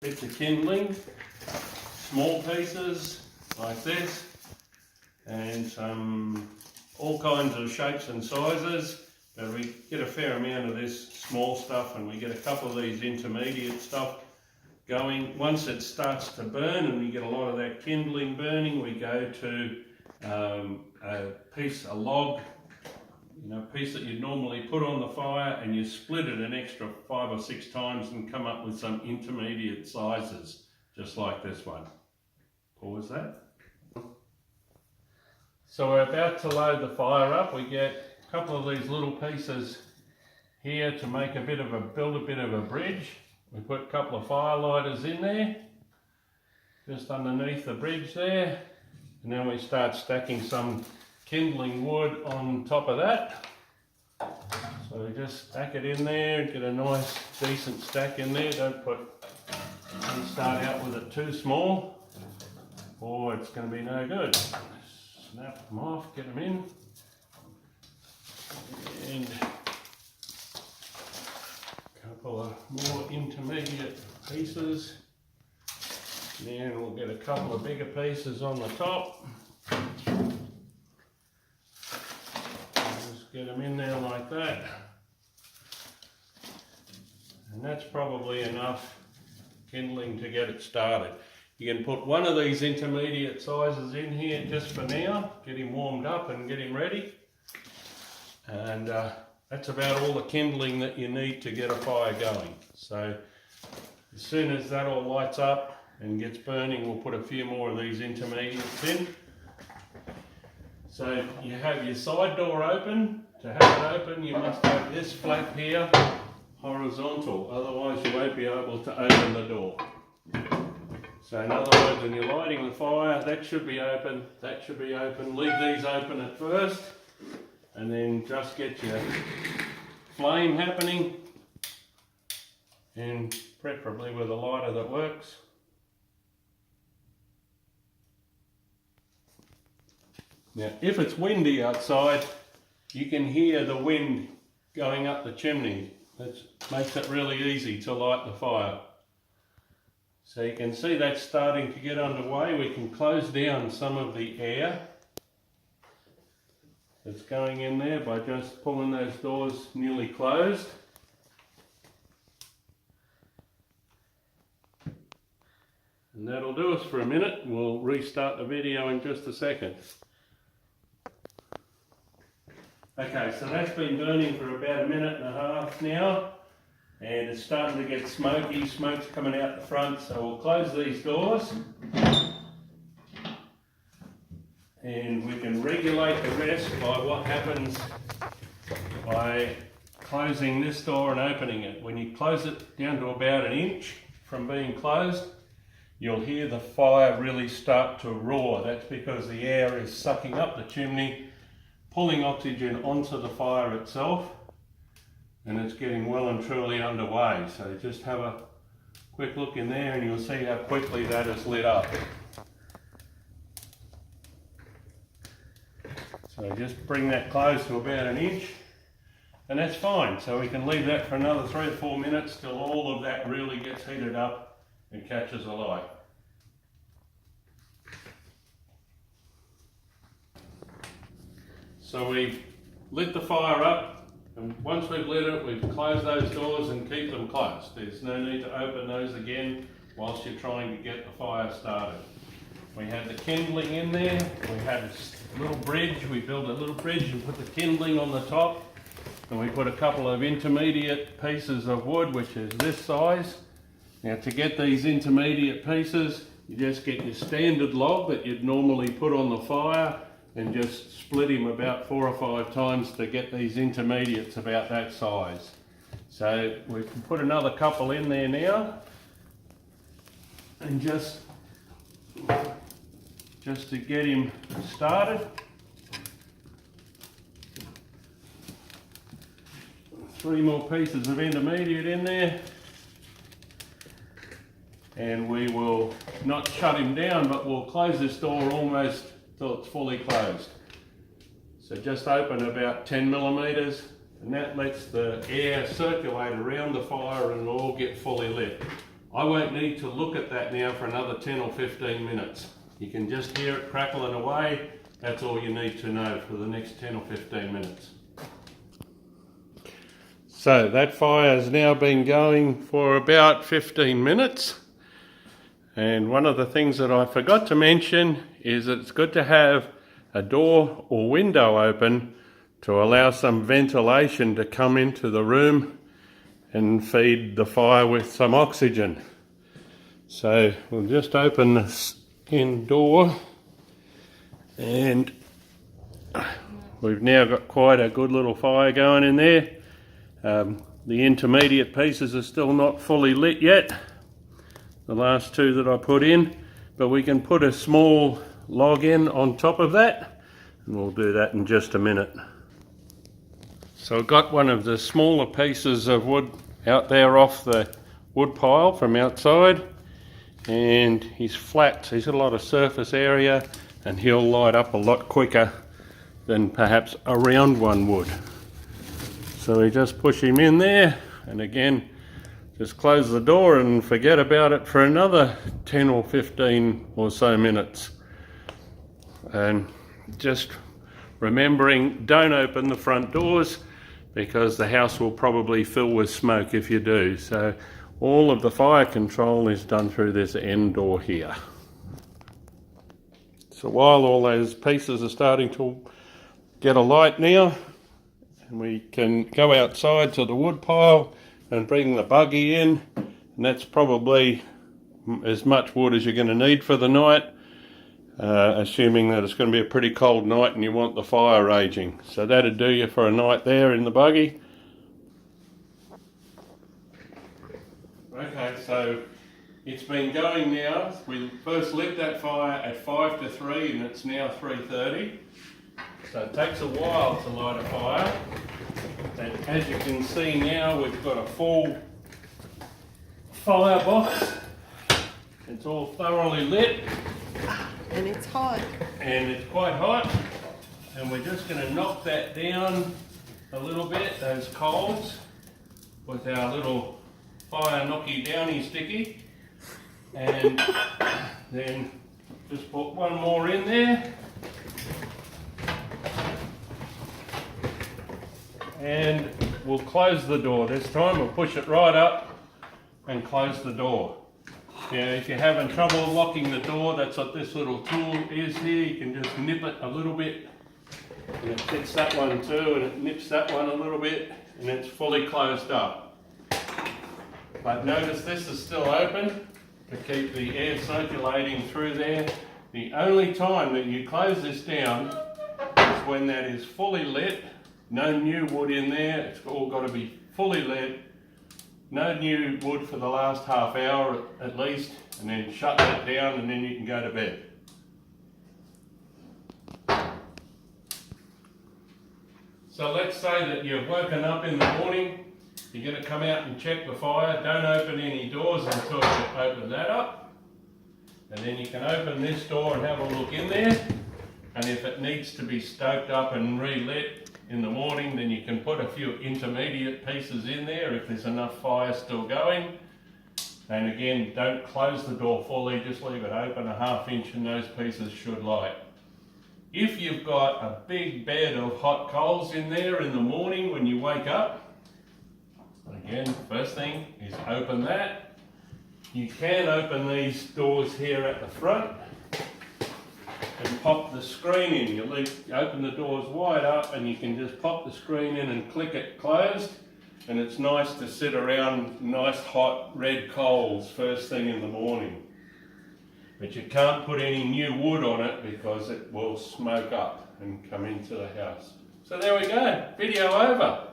bits of kindling, small pieces like this, and some all kinds of shapes and sizes. But we get a fair amount of this small stuff, and we get a couple of these intermediate stuff going. Once it starts to burn and we get a lot of that kindling burning, we go to a log, piece that you'd normally put on the fire, and you split it an extra 5 or 6 times and come up with some intermediate sizes, just like this one. Pause that. So we're about to load the fire up. We get a couple of these little pieces here to make build a bit of a bridge. We put a couple of firelighters in there, just underneath the bridge there, and then we start stacking some kindling wood on top of that. So we just stack it in there and get a nice decent stack in there. Don't start out with it too small, or it's going to be no good. Snap them off, get them in, and a couple of more intermediate pieces. Then we'll get a couple of bigger pieces on the top. Just get them in there like that. And that's probably enough kindling to get it started. You can put one of these intermediate sizes in here just for now, get him warmed up and get him ready. And that's about all the kindling that you need to get a fire going. So as soon as that all lights up and gets burning, we'll put a few more of these intermediates in. So you have your side door open. To have it open, you must have this flap here horizontal, otherwise you won't be able to open the door. So in other words, when you're lighting the fire, that should be open, that should be open. Leave these open at first, and then just get your flame happening, and preferably with a lighter that works. Now, if it's windy outside, you can hear the wind going up the chimney. That makes it really easy to light the fire. So you can see that's starting to get underway. We can close down some of the air that's going in there by just pulling those doors nearly closed. And that'll do us for a minute. We'll restart the video in just a second. Okay, so that's been burning for about a minute and a half now, and it's starting to get smoky. Smoke's coming out the front, so we'll close these doors, and we can regulate the rest by what happens by closing this door and opening it. When you close it down to about 1 inch from being closed, you'll hear the fire really start to roar. That's because the air is sucking up the chimney, pulling oxygen onto the fire itself, and it's getting well and truly underway. So just have a quick look in there and you'll see how quickly that is lit up. So just bring that close to about 1 inch, and that's fine. So we can leave that for another 3 or 4 minutes till all of that really gets heated up and catches alight. So we've lit the fire up, and once we've lit it, we've closed those doors and keep them closed. There's no need to open those again whilst you're trying to get the fire started. We had the kindling in there, we had a little bridge, we built a little bridge and put the kindling on the top, and we put a couple of intermediate pieces of wood, which is this size. Now to get these intermediate pieces, you just get your standard log that you'd normally put on the fire, and just split him about 4 or 5 times to get these intermediates about that size. So we can put another couple in there now, and just to get him started. 3 more pieces of intermediate in there, and we will not shut him down, but we'll close this door almost till it's fully closed. So just open about 10 millimeters, and that lets the air circulate around the fire and it'll all get fully lit. I won't need to look at that now for another 10 or 15 minutes. You can just hear it crackling away. That's all you need to know for the next 10 or 15 minutes. So that fire has now been going for about 15 minutes. And one of the things that I forgot to mention is that it's good to have a door or window open to allow some ventilation to come into the room and feed the fire with some oxygen. So we'll just open this in door, and we've now got quite a good little fire going in there. The intermediate pieces are still not fully lit yet, the last two that I put in, but we can put a small log in on top of that, and we'll do that in just a minute. So I've got one of the smaller pieces of wood out there off the wood pile from outside, and he's flat, so he's got a lot of surface area, and he'll light up a lot quicker than perhaps a round one would. So we just push him in there, and again just close the door and forget about it for another 10 or 15 or so minutes. And just remembering, don't open the front doors because the house will probably fill with smoke if you do. So all of the fire control is done through this end door here. So while all those pieces are starting to get a light now, and we can go outside to the wood pile and bring the buggy in, and that's probably as much wood as you're going to need for the night, assuming that it's going to be a pretty cold night and you want the fire raging. So that'd do you for a night there in the buggy. Okay, so it's been going now. We first lit that fire at 5 to 3 and it's now 3:30. So it takes a while to light a fire. And as you can see now, we've got a full firebox. It's all thoroughly lit. And it's hot. And it's quite hot. And we're just going to knock that down a little bit, those coals, with our little fire knocky downy sticky. And then just put one more in there. And we'll close the door this time. We'll push it right up and close the door. Now, if you're having trouble locking the door, that's what this little tool is here. You can just nip it a little bit, and it fits that one too, and it nips that one a little bit, and it's fully closed up. But notice this is still open to keep the air circulating through there. The only time that you close this down is when that is fully lit. No new wood in there, it's all got to be fully lit. No new wood for the last half hour at least, and then shut that down and then you can go to bed. So let's say that you've woken up in the morning, you're going to come out and check the fire. Don't open any doors until you open that up. And then you can open this door and have a look in there. And if it needs to be stoked up and relit in the morning, then you can put a few intermediate pieces in there if there's enough fire still going. And again, don't close the door fully, just leave it open a ½ inch and those pieces should light. If you've got a big bed of hot coals in there in the morning when you wake up, again, first thing is open that. You can open these doors here at the front and pop the screen in. You open the doors wide up and you can just pop the screen in and click it closed, and it's nice to sit around nice hot red coals first thing in the morning. But you can't put any new wood on it because it will smoke up and come into the house. So there we go, video over.